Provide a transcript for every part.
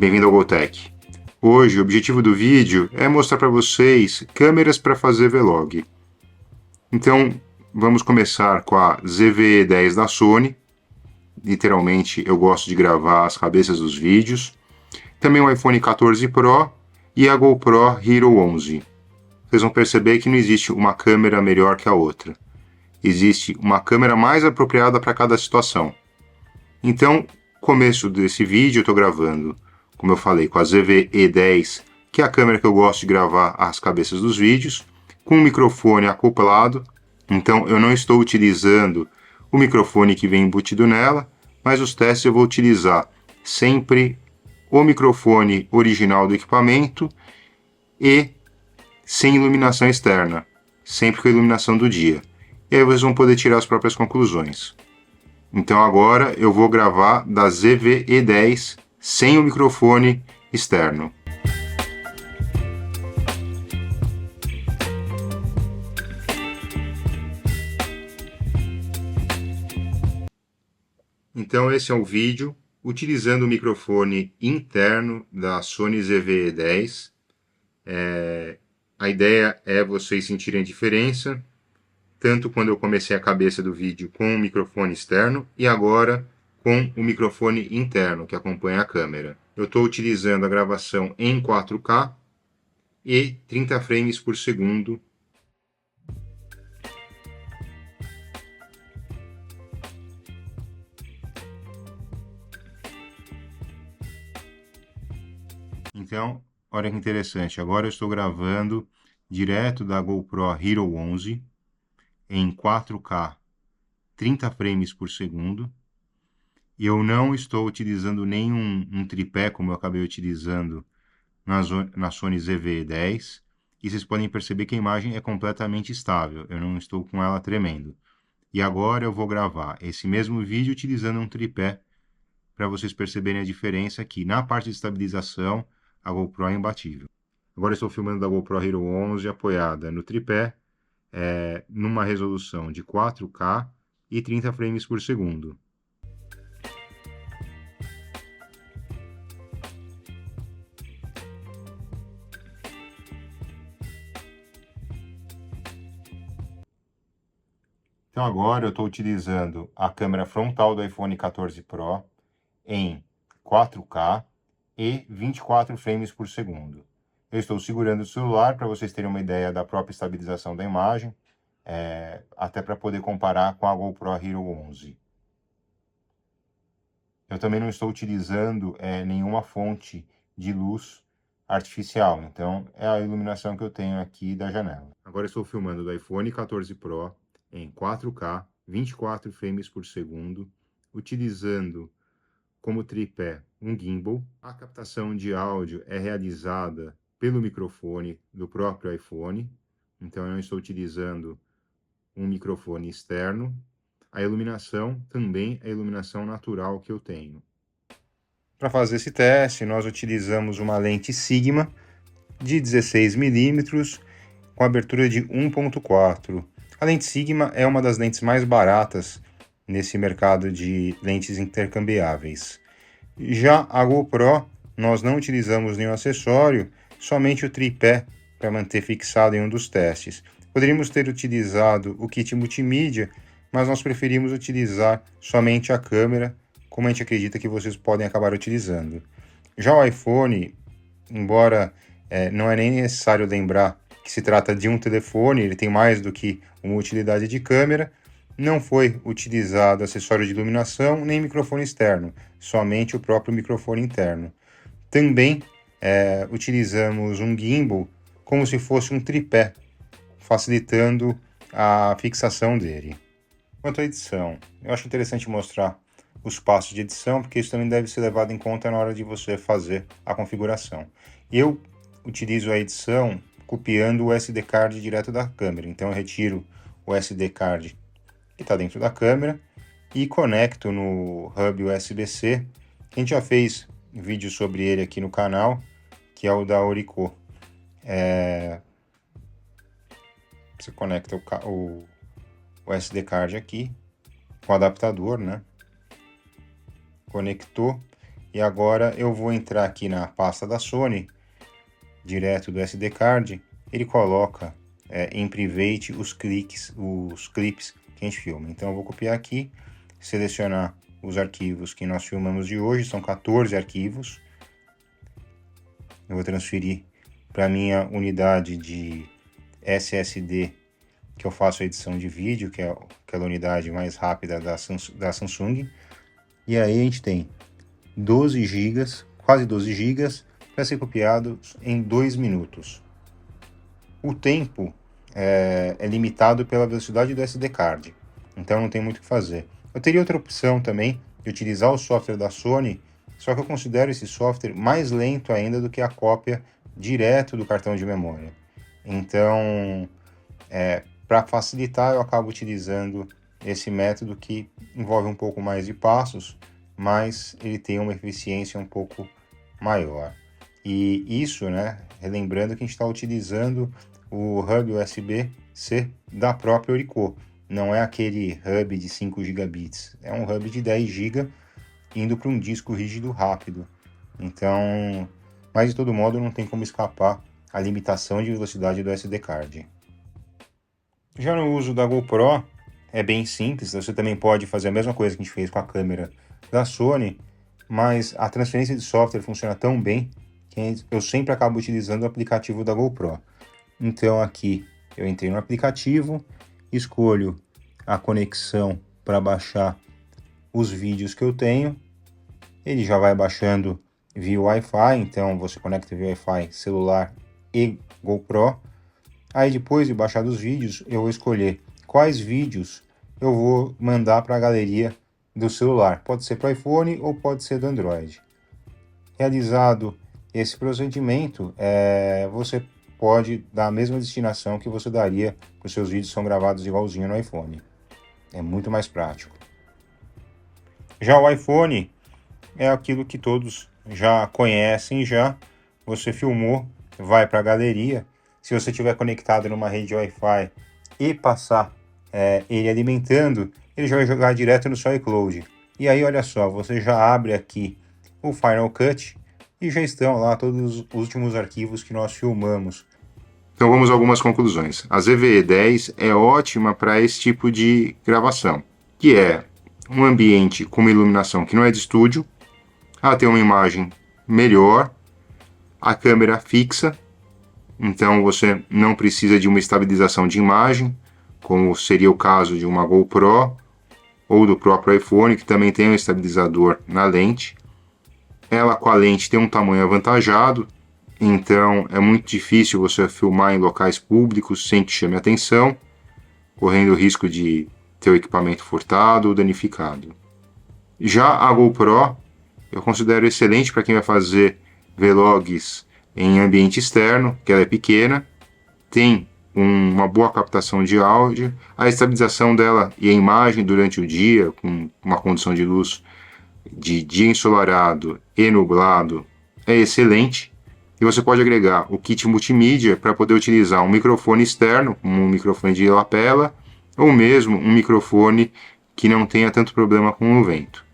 Bem-vindo ao GoTech. Hoje o objetivo do vídeo é mostrar para vocês câmeras para fazer vlog. Então vamos começar com a ZV-E10 da Sony. Literalmente eu gosto de gravar as cabeças dos vídeos. Também o iPhone 14 Pro e a GoPro Hero 11. Vocês vão perceber que não existe uma câmera melhor que a outra. Existe uma câmera mais apropriada para cada situação. Então, começo desse vídeo eu estou gravando, como eu falei, com a ZV-E10, que é a câmera que eu gosto de gravar as cabeças dos vídeos, com um microfone acoplado. Então eu não estou utilizando o microfone que vem embutido nela, mas os testes eu vou utilizar sempre o microfone original do equipamento e sem iluminação externa, sempre com a iluminação do dia. E aí vocês vão poder tirar as próprias conclusões. Então agora eu vou gravar da ZV-E10 sem o microfone externo. Então esse é o vídeo utilizando o microfone interno da Sony ZV-E10. A ideia é vocês sentirem a diferença, tanto quando eu comecei a cabeça do vídeo com o microfone externo e agora com o microfone interno que acompanha a câmera. Eu estou utilizando a gravação em 4K e 30 frames por segundo. Então, olha que interessante, agora eu estou gravando direto da GoPro Hero 11 em 4K, 30 frames por segundo. E eu não estou utilizando nenhum tripé, como eu acabei utilizando na Sony ZV-10. E vocês podem perceber que a imagem é completamente estável, eu não estou com ela tremendo. E agora eu vou gravar esse mesmo vídeo utilizando um tripé, para vocês perceberem a diferença que na parte de estabilização a GoPro é imbatível. Agora eu estou filmando da GoPro Hero 11 apoiada no tripé, numa resolução de 4K e 30 frames por segundo. Então agora eu estou utilizando a câmera frontal do iPhone 14 Pro em 4K e 24 frames por segundo. Eu estou segurando o celular para vocês terem uma ideia da própria estabilização da imagem, até para poder comparar com a GoPro Hero 11. Eu também não estou utilizando nenhuma fonte de luz artificial, então é a iluminação que eu tenho aqui da janela. Agora eu estou filmando do iPhone 14 Pro em 4K, 24 frames por segundo, utilizando como tripé um gimbal. A captação de áudio é realizada pelo microfone do próprio iPhone, então eu não estou utilizando um microfone externo. A iluminação também é a iluminação natural que eu tenho. Para fazer esse teste, nós utilizamos uma lente Sigma de 16mm com abertura de 1.4. A lente Sigma é uma das lentes mais baratas nesse mercado de lentes intercambiáveis. Já a GoPro, nós não utilizamos nenhum acessório, somente o tripé para manter fixado em um dos testes. Poderíamos ter utilizado o kit multimídia, mas nós preferimos utilizar somente a câmera, como a gente acredita que vocês podem acabar utilizando. Já o iPhone, embora não é nem necessário lembrar que se trata de um telefone, ele tem mais do que uma utilidade de câmera, não foi utilizado acessório de iluminação nem microfone externo, somente o próprio microfone interno. Também utilizamos um gimbal como se fosse um tripé, facilitando a fixação dele. Quanto à edição, eu acho interessante mostrar os passos de edição, porque isso também deve ser levado em conta na hora de você fazer a configuração. Eu utilizo a edição copiando o SD card direto da câmera, então eu retiro o SD card que está dentro da câmera e conecto no hub USB-C. A gente já fez vídeo sobre ele aqui no canal, que é o da Orico. Você conecta o SD card aqui com o adaptador, né? Conectou E agora eu vou entrar aqui na pasta da Sony, direto do SD card, ele coloca em private os clips que a gente filma. Então eu vou copiar aqui, selecionar os arquivos que nós filmamos de hoje, são 14 arquivos. Eu vou transferir para minha unidade de SSD, que eu faço a edição de vídeo, que é aquela unidade mais rápida da Samsung. E aí a gente tem 12 GB, quase 12 GB, para ser copiado em 2 minutos. O tempo é limitado pela velocidade do SD card, então não tem muito o que fazer. Eu teria outra opção também de utilizar o software da Sony, só que eu considero esse software mais lento ainda do que a cópia direto do cartão de memória. Então, para facilitar, eu acabo utilizando esse método que envolve um pouco mais de passos, mas ele tem uma eficiência um pouco maior. E isso, relembrando que a gente está utilizando o hub USB-C da própria Orico. Não é aquele hub de 5 gigabits, é um hub de 10 GB indo para um disco rígido rápido. Então, mas de todo modo não tem como escapar a limitação de velocidade do SD card. Já no uso da GoPro, é bem simples, você também pode fazer a mesma coisa que a gente fez com a câmera da Sony, mas a transferência de software funciona tão bem que eu sempre acabo utilizando o aplicativo da GoPro. Então aqui eu entrei no aplicativo, escolho a conexão para baixar os vídeos que eu tenho, ele já vai baixando via Wi-Fi, então você conecta via Wi-Fi celular e GoPro. Aí depois de baixar os vídeos, eu vou escolher quais vídeos eu vou mandar para a galeria do celular. Pode ser para o iPhone ou pode ser do Android. Realizado esse procedimento, você pode dar a mesma destinação que você daria para os seus vídeos que são gravados igualzinho no iPhone. É muito mais prático. Já o iPhone é aquilo que todos já conhecem já. Você filmou, vai para a galeria. Se você estiver conectado numa rede Wi-Fi e passar ele alimentando, ele já vai jogar direto no seu iCloud. E aí, olha só, você já abre aqui o Final Cut e já estão lá todos os últimos arquivos que nós filmamos. Então vamos a algumas conclusões. A ZV-E10 é ótima para esse tipo de gravação, que é um ambiente com uma iluminação que não é de estúdio, ela tem uma imagem melhor, a câmera fixa, então você não precisa de uma estabilização de imagem, como seria o caso de uma GoPro ou do próprio iPhone, que também tem um estabilizador na lente. Ela com a lente tem um tamanho avantajado, então é muito difícil você filmar em locais públicos sem que chame atenção, correndo o risco de ter o equipamento furtado ou danificado. Já a GoPro eu considero excelente para quem vai fazer vlogs em ambiente externo, que ela é pequena, tem uma boa captação de áudio, a estabilização dela e a imagem durante o dia, com uma condição de luz de dia ensolarado e nublado, é excelente. E você pode agregar o kit multimídia para poder utilizar um microfone externo, como um microfone de lapela, ou mesmo um microfone que não tenha tanto problema com o vento.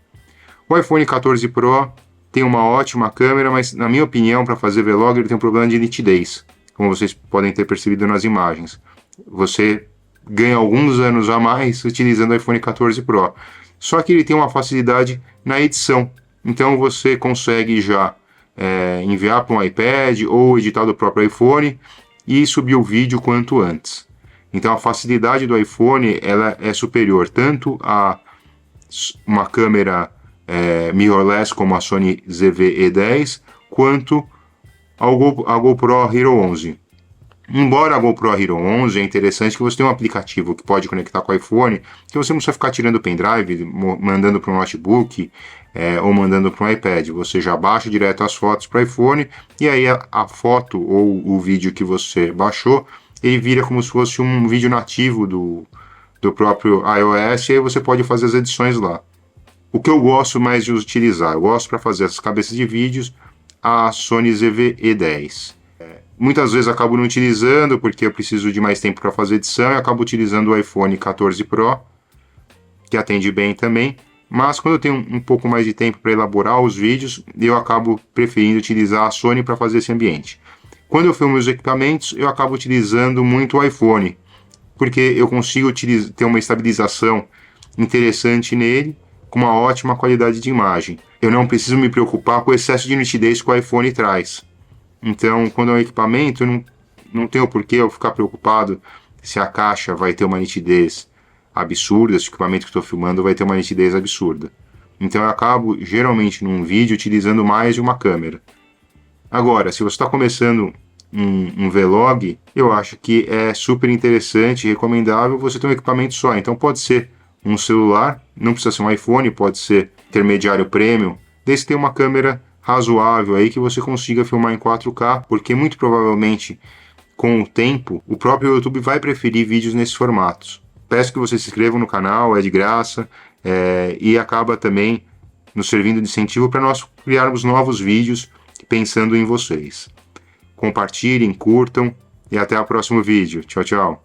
O iPhone 14 Pro tem uma ótima câmera, mas na minha opinião, para fazer vlog, ele tem um problema de nitidez, como vocês podem ter percebido nas imagens. Você ganha alguns anos a mais utilizando o iPhone 14 Pro. Só que ele tem uma facilidade na edição, então você consegue já enviar para um iPad ou editar do próprio iPhone e subir o vídeo quanto antes. Então a facilidade do iPhone ela é superior tanto a uma câmera mirrorless como a Sony ZV-E10 quanto a GoPro Hero 11. Embora a GoPro Hero 11 é interessante que você tem um aplicativo que pode conectar com o iPhone, que você não precisa ficar tirando o pendrive, mandando para um notebook ou mandando para um iPad. Você já baixa direto as fotos para o iPhone e aí a foto ou o vídeo que você baixou, ele vira como se fosse um vídeo nativo do próprio iOS e aí você pode fazer as edições lá. O que eu gosto mais de utilizar, eu gosto para fazer essas cabeças de vídeos, a Sony ZV-E10. Muitas vezes acabo não utilizando porque eu preciso de mais tempo para fazer edição e acabo utilizando o iPhone 14 Pro, que atende bem também, mas quando eu tenho um pouco mais de tempo para elaborar os vídeos, eu acabo preferindo utilizar a Sony para fazer esse ambiente. Quando eu filmo os equipamentos, eu acabo utilizando muito o iPhone, porque eu consigo ter uma estabilização interessante nele, com uma ótima qualidade de imagem. Eu não preciso me preocupar com o excesso de nitidez que o iPhone traz. Então, quando é um equipamento, eu não tenho por que eu ficar preocupado se a caixa vai ter uma nitidez absurda, se o equipamento que estou filmando vai ter uma nitidez absurda. Então eu acabo, geralmente, num vídeo, utilizando mais de uma câmera. Agora, se você está começando um vlog, eu acho que é super interessante e recomendável você ter um equipamento só. Então pode ser um celular, não precisa ser um iPhone, pode ser intermediário premium, desde que tenha uma câmera razoável aí que você consiga filmar em 4K, porque muito provavelmente com o tempo o próprio YouTube vai preferir vídeos nesses formatos. Peço que vocês se inscrevam no canal, é de graça, e acaba também nos servindo de incentivo para nós criarmos novos vídeos pensando em vocês. Compartilhem, curtam e até o próximo vídeo. Tchau, tchau.